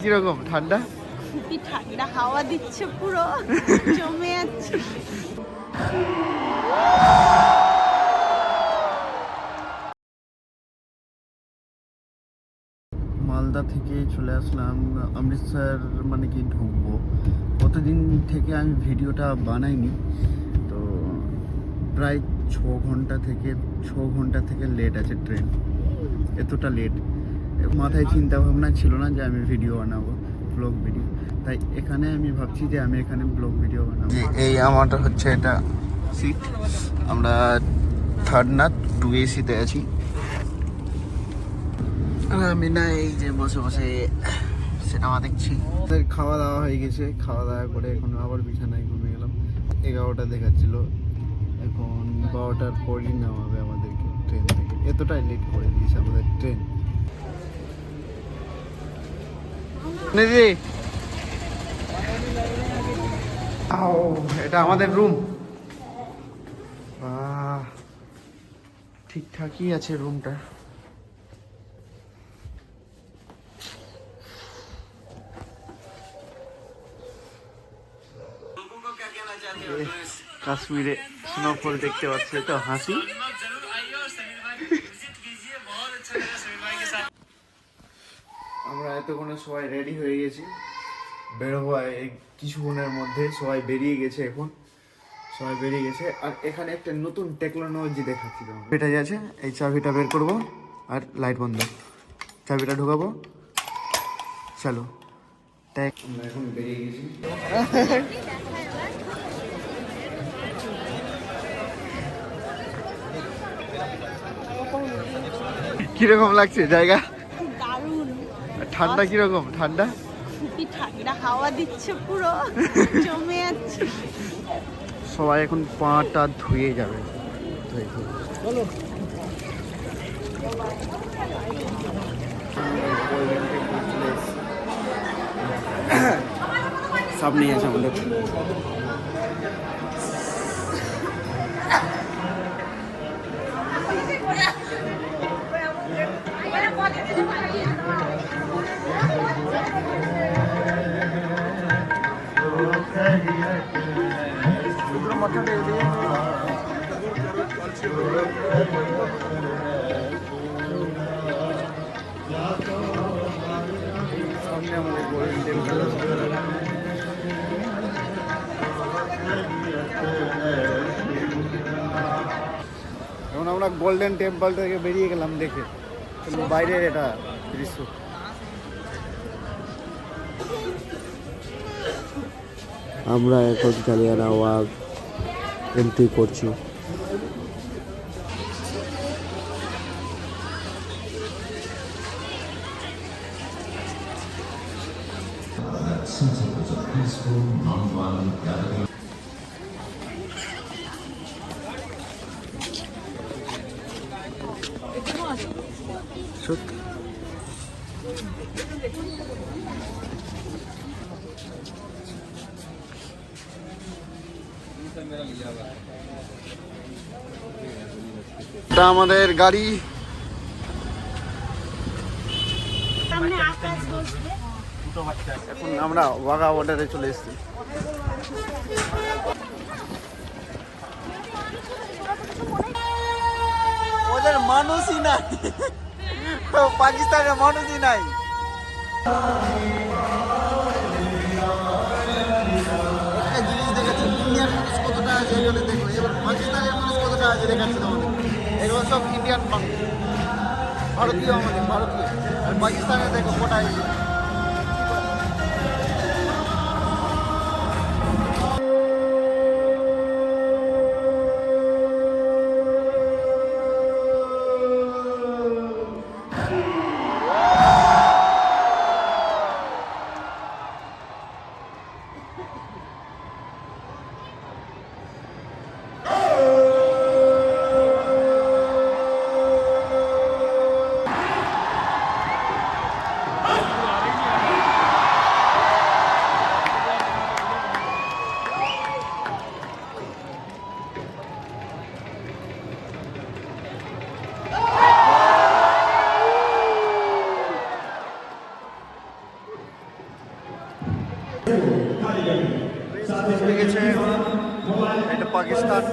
কিরকম ঠান্ডা? খুবই ঠান্ডা, হাওয়া দিচ্ছে, পুরো জমে যাচ্ছে। মালদা থেকে চলে আসলাম অমৃতসর, মানে কি ঢুকবো। কতদিন থেকে আমি ভিডিওটা বানাইনি, তো প্রায় 6 ঘন্টা থেকে লেট আছে ট্রেন। এতটা লেট মাথায় চিন্তা ভাবনা ছিল না যে আমি ভিডিও বানাবো, ব্লগ ভিডিও। তাই এখানে আমি ভাবছি যে আমি এখানে ব্লগ ভিডিও বানাবো। এই আমারটা হচ্ছে এটা সিট, আমরা 3rd না 2 AC-তে আছি। আর আমি না এই যে বসে বসে সিনেমা দেখছি। খাওয়া দাওয়া হয়ে গেছে, খাওয়া দাওয়া করে এখন আবার বিছানায় ঘুমিয়ে গেলাম। 11টা দেখাচ্ছিল, এখন 12টার পরই নামাবে আমাদেরকে ট্রেন থেকে। এতটাই লেট করে দিয়েছে আমাদের ট্রেন। এটা আমাদের রুম। ঠিকঠাকই আছে রুমটা। কাশ্মীরে স্নোফল দেখতে পাচ্ছি, তো হাসি। আমরা এতক্ষণে সবাই রেডি হয়ে গেছি, বেরোবো এই কিছুক্ষণের মধ্যে। সবাই বেরিয়ে গেছে, এখন সবাই বেরিয়ে গেছে। আর এখানে একটা নতুন টেকনোলজি দেখাচ্ছি তোমাকে। এটা আছে, এই চাবিটা বের করবো আর লাইট বন্ধ, চাবিটা ঢোকাবো, চলো। আমরা এখন বেরিয়ে গেছি। কিরকম লাগছে জায়গা? দারুণ। ঠান্ডা কিরকম? ঠান্ডা, খুবই ঠান্ডা, হাওয়া দিচ্ছে, পুরো জমে যাচ্ছে। সবাই এখন পাটা ধুয়ে যাবে। চলো সামনেই আছে আমাদের। সামনে আমাদের গোল্ডেন টেম্পল। এখন আমরা গোল্ডেন টেম্পল থেকে বেরিয়ে গেলাম দেখে, বাইরের এটা দৃশ্য। আমরা এখন জালিয়ানওয়ালাবাগ এন্ট্রি করছি। সত্যি এটা আমাদের গাড়ি। এখন আমরা ওয়াঘা বর্ডারে চলে এসেছি। ওদের মানুষই নাই, পাকিস্তানের মানুষই নাই। একটা জিনিস দেখেছি, ইন্ডিয়ান মানুষ কতটা আছে এগুলো দেখো, এবার পাকিস্তানের মানুষ কতটা আছে দেখাচ্ছে তোমাদের। এগুলো সব ইন্ডিয়ান মানুষ, ভারতীয়, আমাদের ভারতীয়। আর পাকিস্তানে দেখো কটা আছে। হয়ে গেছে এখন এটা পাকিস্তান